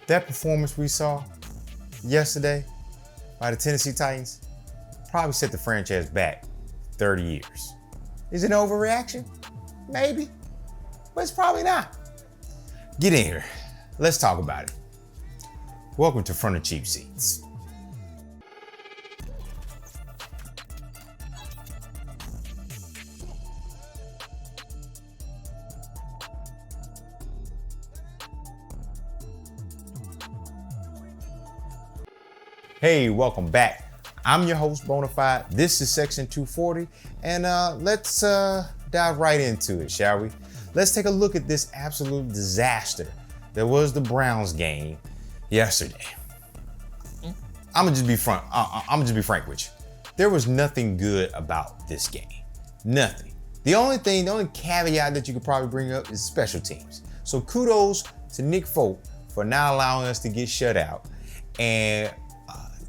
That performance we saw yesterday by the Tennessee Titans probably set the franchise back 30 years. Is it an overreaction? Maybe, but it's probably not. Get in here. Let's talk about it. Welcome to Front of Cheap Seats. Hey, welcome back. I'm your host, Bonafide. This is Section 240, and let's dive right into it, shall we? Let's take a look at this absolute disaster that was the Browns game yesterday. I'm gonna just be frank with you. There was nothing good about this game. Nothing. The only caveat that you could probably bring up is special teams. So kudos to Nick Folk for not allowing us to get shut out, and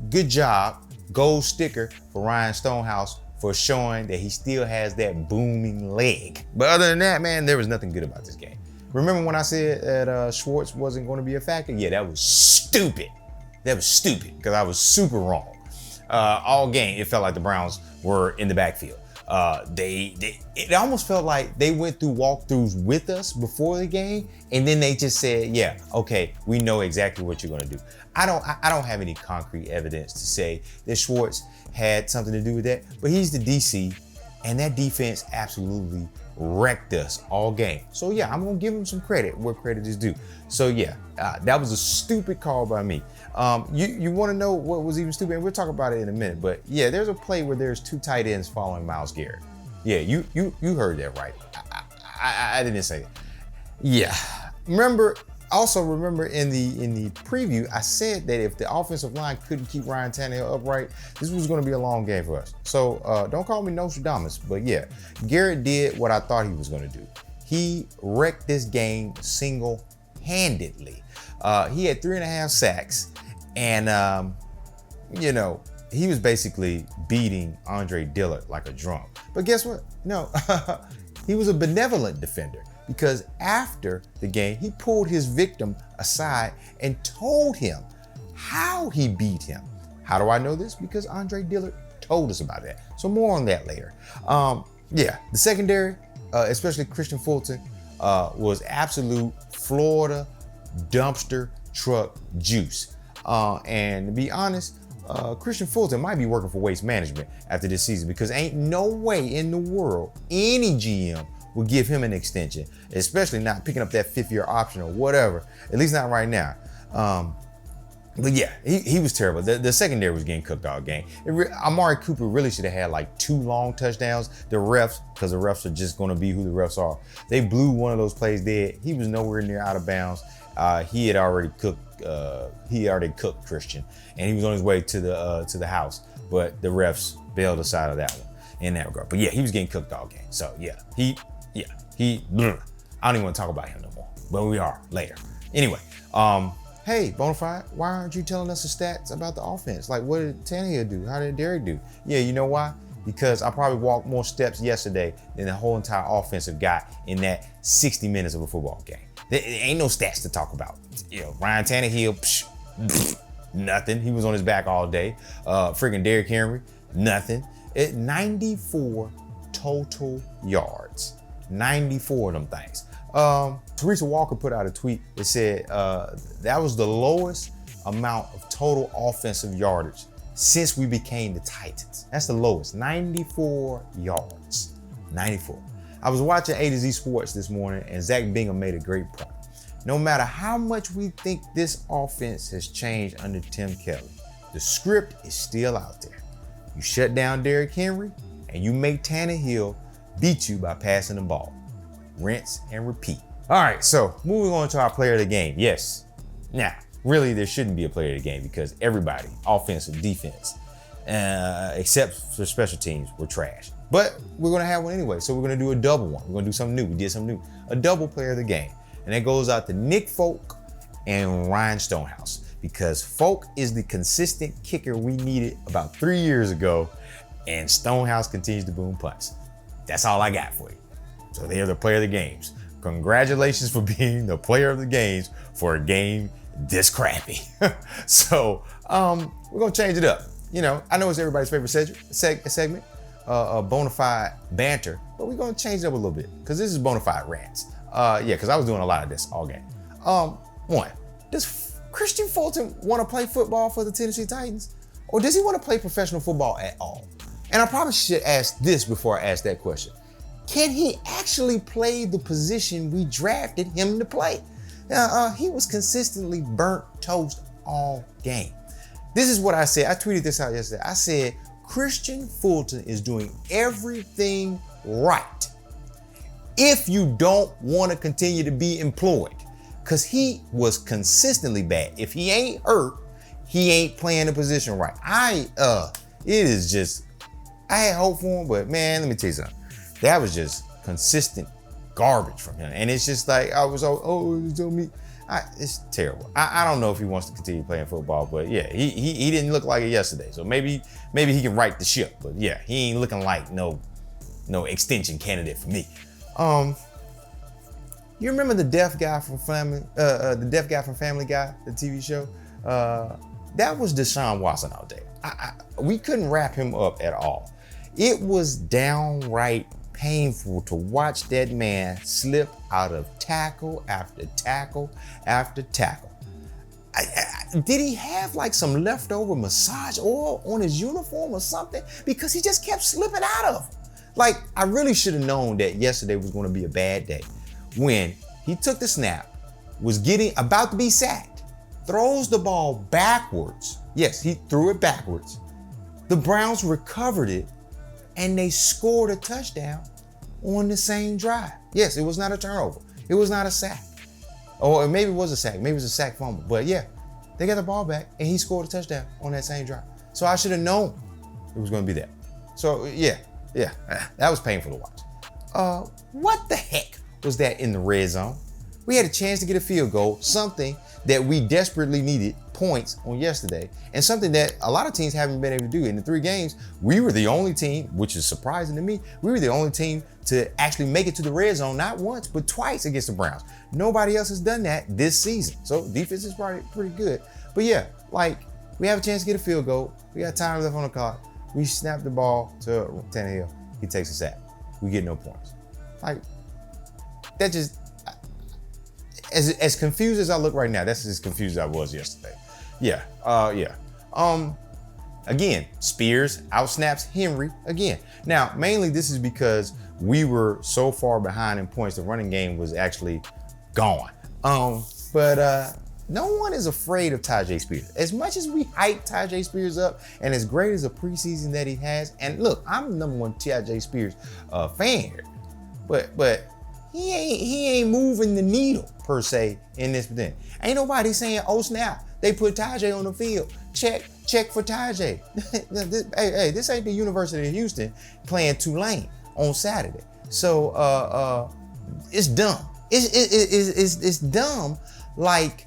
good job, gold sticker for Ryan Stonehouse for showing that he still has that booming leg. But other than that, man, there was nothing good about this game. Remember when I said that Schwartz wasn't going to be a factor? Yeah, that was stupid. That was stupid because I was super wrong. All game, it felt like the Browns were in the backfield. It almost felt like they went through walkthroughs with us before the game, and then they just said, yeah, okay, we know exactly what you're gonna do. I don't have any concrete evidence to say that Schwartz had something to do with that, but he's the DC, and that defense absolutely wrecked us all game. So yeah, I'm gonna give him some credit where credit is due. So yeah, that was a stupid call by me. You want to know what was even stupid? And we'll talk about it in a minute. But yeah, there's a play where there's two tight ends following Myles Garrett. Yeah, you heard that right. I didn't say it. Yeah. Remember in the preview, I said that if the offensive line couldn't keep Ryan Tannehill upright, this was going to be a long game for us. So don't call me Nostradamus, but yeah, Garrett did what I thought he was going to do. He wrecked this game single-handedly. He had 3.5 sacks, and he was basically beating Andre Dillard like a drum. But guess what? No, he was a benevolent defender, because after the game, he pulled his victim aside and told him how he beat him. How do I know this? Because Andre Dillard told us about that. So more on that later. Yeah, the secondary, especially Christian Fulton, was absolute Florida dumpster truck juice. And to be honest, Christian Fulton might be working for Waste Management after this season, because ain't no way in the world any GM will give him an extension, especially not picking up that 5th-year option or whatever, at least not right now. But yeah, he was terrible. The secondary was getting cooked all game. Amari Cooper really should have had like 2 long touchdowns. The refs, because the refs are just going to be who the refs are, they blew one of those plays dead. He was nowhere near out of bounds. He had already cooked Christian, and he was on his way to the house, but the refs bailed us out of that one in that regard. But yeah, he was getting cooked all game. So yeah, I don't even want to talk about him no more, but we are later. Anyway, hey, Bonafide, why aren't you telling us the stats about the offense? Like, what did Tannehill do? How did Derek do? Yeah, you know why? Because I probably walked more steps yesterday than the whole entire offensive got in that 60 minutes of a football game. There ain't no stats to talk about. Ryan Tannehill, nothing. He was on his back all day. Freaking Derrick Henry, nothing. 94 total yards. 94 of them things. Teresa Walker put out a tweet that said that was the lowest amount of total offensive yardage since we became the Titans. That's the lowest, 94 yards, 94. I was watching A to Z Sports this morning, and Zach Bingham made a great point. No matter how much we think this offense has changed under Tim Kelly, the script is still out there. You shut down Derrick Henry, and you make Tannehill beat you by passing the ball. Rinse and repeat. All right, so moving on to our player of the game. Yes. Now, really, there shouldn't be a player of the game because everybody, offense and defense, except for special teams, were trash. But we're going to have one anyway, so we're going to do a double one. We're going to do something new. We did something new. A double player of the game. And that goes out to Nick Folk and Ryan Stonehouse, because Folk is the consistent kicker we needed about 3 years ago, and Stonehouse continues to boom punts. That's all I got for you. So they're the player of the games. Congratulations for being the player of the games for a game this crappy. So we're gonna change it up. I know it's everybody's favorite segment, Bonafide banter, but we're gonna change it up a little bit because this is Bonafide rants. Because I was doing a lot of this all game. One, does Christian Fulton want to play football for the Tennessee Titans, or does he want to play professional football at all? And I probably should ask this before I ask that question. Can he actually play the position we drafted him to play? He was consistently burnt toast all game. This is what I said. I tweeted this out yesterday. I said, Christian Fulton is doing everything right if you don't want to continue to be employed, because he was consistently bad. If he ain't hurt, he ain't playing the position right. I had hope for him, but man, let me tell you something. That was just consistent garbage from him. And it's just like, I was, it's terrible. I don't know if he wants to continue playing football, but yeah, he didn't look like it yesterday. So maybe he can right the ship, but yeah, he ain't looking like no extension candidate for me. You remember the deaf guy from Family Guy, the TV show? That was Deshaun Watson out there. We couldn't wrap him up at all. It was downright painful to watch that man slip out of tackle after tackle after tackle. Did he have like some leftover massage oil on his uniform or something? Because he just kept slipping out of them. Like, I really should have known that yesterday was going to be a bad day when he took the snap, was about to be sacked, throws the ball backwards. Yes, he threw it backwards. The Browns recovered it, and they scored a touchdown on the same drive. Yes, it was not a turnover. It was not a sack. Or maybe it was a sack. Maybe it was a sack fumble. But yeah, they got the ball back, and he scored a touchdown on that same drive. So I should have known it was going to be that. So yeah, that was painful to watch. What the heck was that in the red zone? We had a chance to get a field goal, something that we desperately needed points on yesterday, and something that a lot of teams haven't been able to do. In the 3 games, we were the only team, which is surprising to me, we were the only team to actually make it to the red zone, not once, but twice against the Browns. Nobody else has done that this season. So defense is probably pretty good. But yeah, like, we have a chance to get a field goal. We got time left on the clock. We snap the ball to Tannehill. He takes a sack. We get no points. Like, that just, as confused as I look right now, that's as confused as I was yesterday. Again, Spears outsnaps Henry again. Now, mainly this is because we were so far behind in points, the running game was actually gone. But no one is afraid of Tyjae Spears. As much as we hype Tyjae Spears up, and as great as a preseason that he has, and look, I'm the number one Tyjae Spears fan here, but he ain't moving the needle per se in this thing. Ain't nobody saying, oh snap, they put Tyjae on the field. Check for Tyjae. Hey, this ain't the University of Houston playing Tulane on Saturday. So it's dumb. It's dumb, like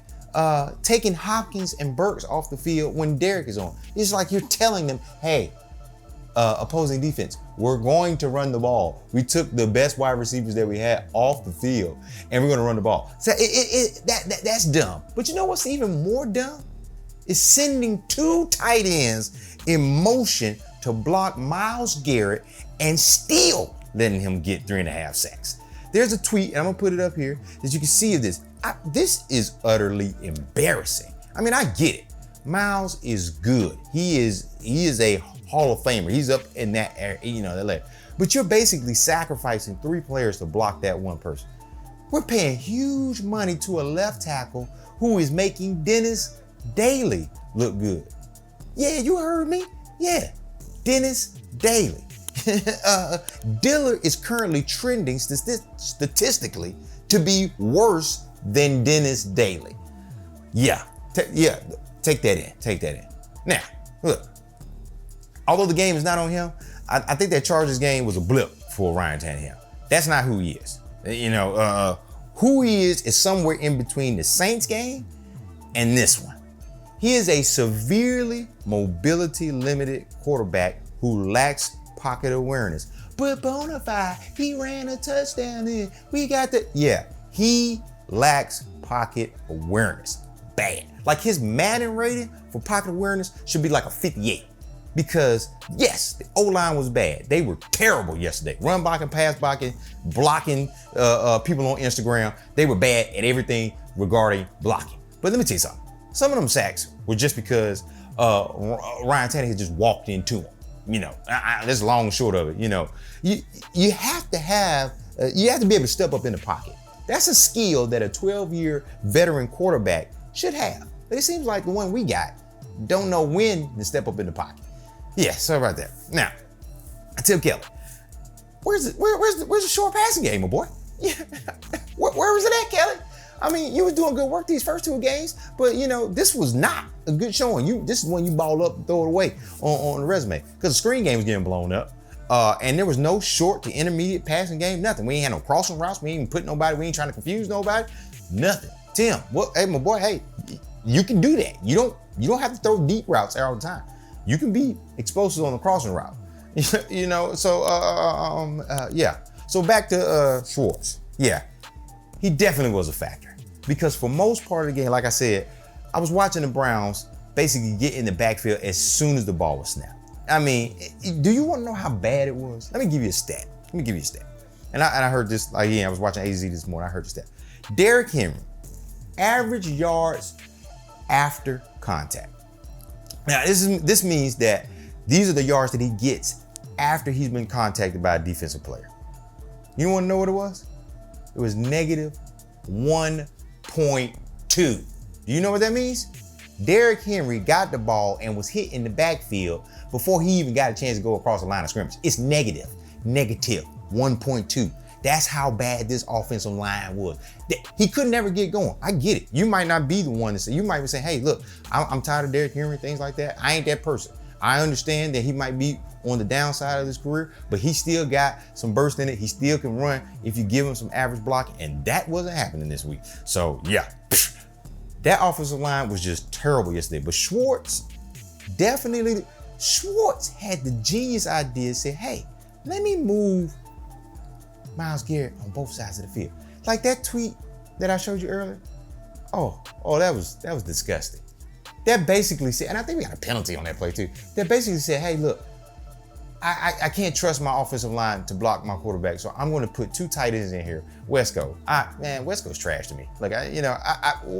taking Hopkins and Burks off the field when Derek is on. It's like you're telling them, hey, opposing defense, we're going to run the ball. We took the best wide receivers that we had off the field, and we're going to run the ball. So that's dumb. But you know what's even more dumb? Is sending 2 tight ends in motion to block Myles Garrett and still letting him get 3.5 sacks. There's a tweet, and I'm gonna put it up here, that you can see of this. This is utterly embarrassing. I mean, I get it. Myles is good. He is a Hall of Famer. He's up in that area, that level. But you're basically sacrificing 3 players to block that one person. We're paying huge money to a left tackle who is making Dennis Daly look good. Yeah, you heard me. Yeah, Dennis Daly. Diller is currently trending statistically to be worse than Dennis Daly. Yeah, take that in. Now, look, although the game is not on him, I think that Chargers game was a blip for Ryan Tannehill. That's not who he is. Who he is somewhere in between the Saints game and this one. He is a severely mobility limited quarterback who lacks pocket awareness. But Bonafide, he ran a touchdown in. We got the, yeah, he lacks pocket awareness. bad. Like his Madden rating for pocket awareness should be like a 58. Because yes, the O-line was bad. They were terrible yesterday. Run blocking, pass blocking, blocking people on Instagram. They were bad at everything regarding blocking. But let me tell you something. Some of them sacks were just because Ryan Tannehill just walked into him. You know, that's long and short of it. You know, you have to have, you have to be able to step up in the pocket. That's a skill that a 12-year veteran quarterback should have. But it seems like the one we got don't know when to step up in the pocket. Yeah, sorry about that. Now, Tim Kelly, where's the short passing game, my boy? Yeah. Where was it at, Kelly? I mean, you was doing good work these first 2 games, but you know, this was not a good showing. This is when you ball up and throw it away on the resume, because the screen game was getting blown up. And there was no short to intermediate passing game, nothing. We ain't had no crossing routes. We ain't even put nobody, we ain't trying to confuse nobody, nothing. Tim, hey, my boy, hey, you can do that. You don't have to throw deep routes all the time. You can be explosive on the crossing route, you know. So yeah. So back to Schwartz. Yeah, he definitely was a factor, because for most part of the game, like I said, I was watching the Browns basically get in the backfield as soon as the ball was snapped. I mean, do you want to know how bad it was? Let me give you a stat. And I heard this, like, yeah, I was watching AZ this morning. I heard the stat. Derrick Henry, average yards after contact. Now, this means that these are the yards that he gets after he's been contacted by a defensive player. You want to know what it was? It was negative 1.2. Do you know what that means? Derrick Henry got the ball and was hit in the backfield before he even got a chance to go across the line of scrimmage. It's negative 1.2. That's how bad this offensive line was. He could never get going. I get it. You might not be the one to say, you might be saying, hey, look, I'm tired of Derrick Henry, things like that. I ain't that person. I understand that he might be on the downside of his career, but he still got some burst in it. He still can run if you give him some average blocking, and that wasn't happening this week. So yeah, that offensive line was just terrible yesterday. But Schwartz had the genius idea to say, hey, let me move Myles Garrett on both sides of the field. Like that tweet that I showed you earlier. Oh, that was disgusting. That basically said, and I think we got a penalty on that play too. That basically said, hey, look, I can't trust my offensive line to block my quarterback, so I'm going to put 2 tight ends in here. Wesco, man, Wesco's trash to me. Like,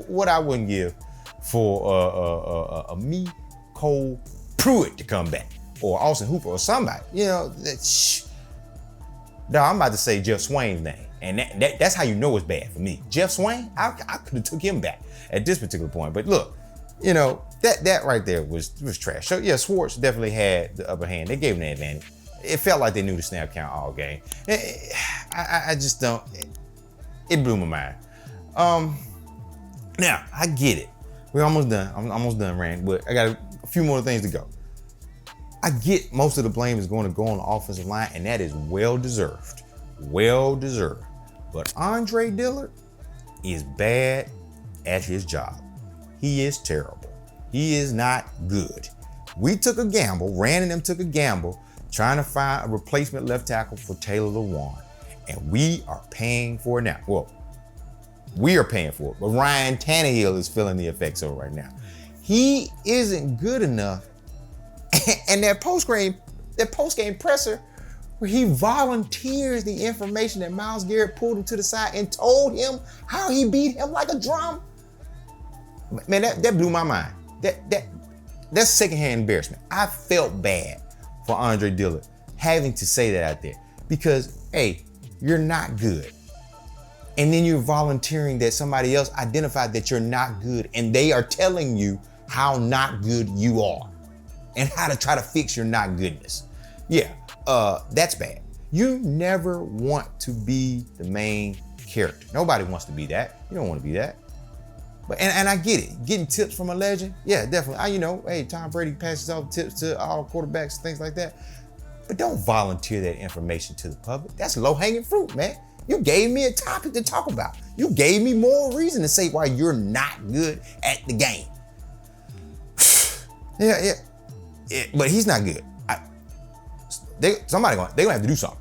what I wouldn't give for a me, Cole Pruitt to come back, or Austin Hooper, or somebody. You know, no, I'm about to say Jeff Swain's name, and that's how you know it's bad for me. Jeff Swain, I could have took him back at this particular point, but look, you know, that right there was trash. So yeah, Schwartz definitely had the upper hand. They gave him the advantage. It felt like they knew the snap count all game. I just don't. It blew my mind. Now I get it. We're almost done. I'm almost done, Rand. But I got a few more things to go. I get most of the blame is going to go on the offensive line, and that is well deserved. Well deserved. But Andre Dillard is bad at his job. He is terrible. He is not good. We took a gamble, Rand and them took a gamble, trying to find a replacement left tackle for Taylor Lewan. And we are paying for it now. Well, we are paying for it, but Ryan Tannehill is feeling the effects of it right now. He isn't good enough. And that post-game presser, where he volunteers the information that Myles Garrett pulled him to the side and told him how he beat him like a drum. Man, that blew my mind. That's secondhand embarrassment. I felt bad for Andre Dillard having to say that out there, because, hey, you're not good. And then you're volunteering that somebody else identified that you're not good, and they are telling you how not good you are and how to try to fix your not goodness. Yeah, that's bad. You never want to be the main character. Nobody wants to be that. You don't want to be that. But and I get it. Getting tips from a legend, yeah, definitely. Hey, Tom Brady passes off tips to all quarterbacks, things like that. But don't volunteer that information to the public. That's low-hanging fruit, man. You gave me a topic to talk about. You gave me more reason to say why you're not good at the game. Yeah, but he's not good. They're gonna have to do something.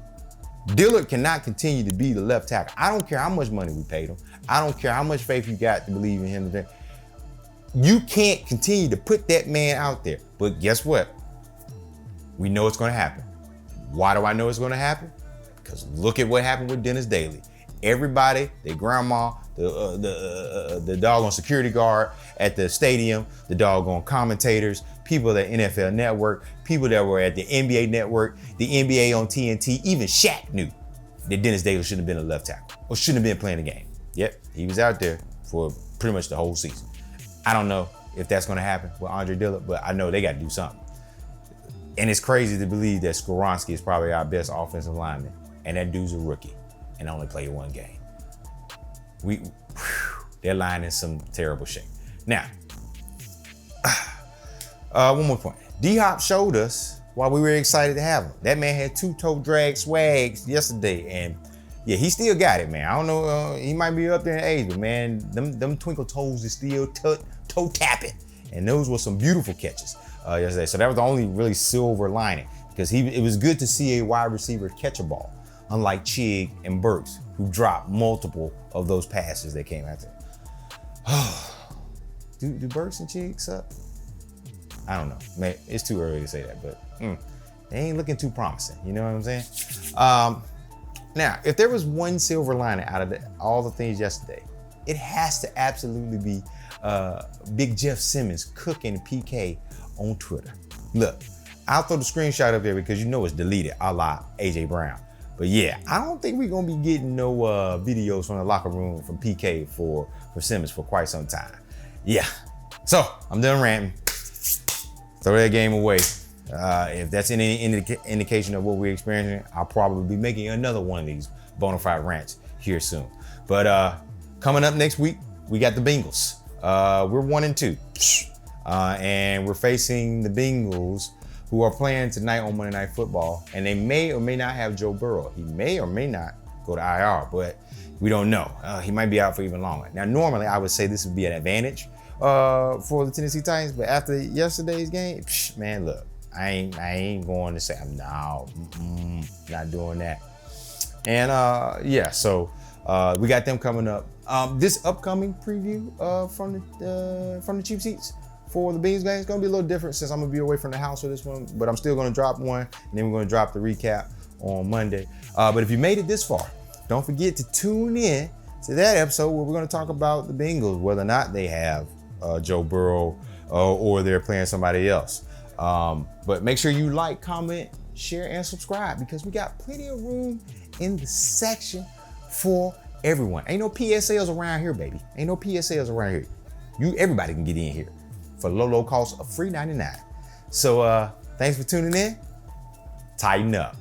Dillard cannot continue to be the left tackle. I don't care how much money we paid him. I don't care how much faith you got to believe in him today. You can't continue to put that man out there. But guess what? We know it's going to happen. Why do I know it's going to happen? Because look at what happened with Dennis Daly. Everybody, their grandma, the doggone security guard at the stadium, the doggone commentators, people at NFL Network, people that were at the NBA Network, the NBA on TNT, even Shaq knew that Dennis Daly shouldn't have been a left tackle or shouldn't have been playing the game. Yep, he was out there for pretty much the whole season. I don't know if that's going to happen with Andre Dillard, but I know they got to do something. And it's crazy to believe that Skoronski is probably our best offensive lineman, and that dude's a rookie and only played one game. Their line is some terrible shape. Now, one more point. D-Hop showed us why we were excited to have him. That man had two-toe drag swags yesterday, and yeah, he still got it, man. I don't know, he might be up there in age, but man, them twinkle toes is still toe tapping, and those were some beautiful catches yesterday. So that was the only really silver lining, because it was good to see a wide receiver catch a ball, unlike Chig and Burks, who dropped multiple of those passes that came out there. Do Burks and Chig suck? I don't know. Man, it's too early to say that, but they ain't looking too promising. You know what I'm saying? Now, if there was one silver lining out of all the things yesterday, it has to absolutely be Big Jeff Simmons cooking PK on Twitter. Look, I'll throw the screenshot up there because you know it's deleted, a la AJ Brown. But yeah, I don't think we're gonna be getting no videos from the locker room from PK for Simmons for quite some time. Yeah, so I'm done ranting. Throw that game away. If that's any indication of what we're experiencing, I'll probably be making another one of these Bonafide rants here soon. But coming up next week, we got the Bengals. We're 1-2, and we're facing the Bengals, who are playing tonight on Monday Night Football, and they may or may not have Joe Burrow. He may or may not go to IR, but we don't know. He might be out for even longer. Now, normally I would say this would be an advantage for the Tennessee Titans, but after yesterday's game, man, look, I ain't going to say no, not doing that. And yeah, so we got them coming up. This upcoming preview from the cheap seats for the Beans game is gonna be a little different since I'm gonna be away from the house for this one, but I'm still gonna drop one, and then we're gonna drop the recap on Monday. But if you made it this far, don't forget to tune in to that episode where we're gonna talk about the Bengals, whether or not they have Joe Burrow or they're playing somebody else. But make sure you like, comment, share, and subscribe, because we got plenty of room in the section for everyone. Ain't no PSLs around here, baby. Ain't no PSLs around here. Everybody can get in here for low cost of free $99. So thanks for tuning in. Tighten up.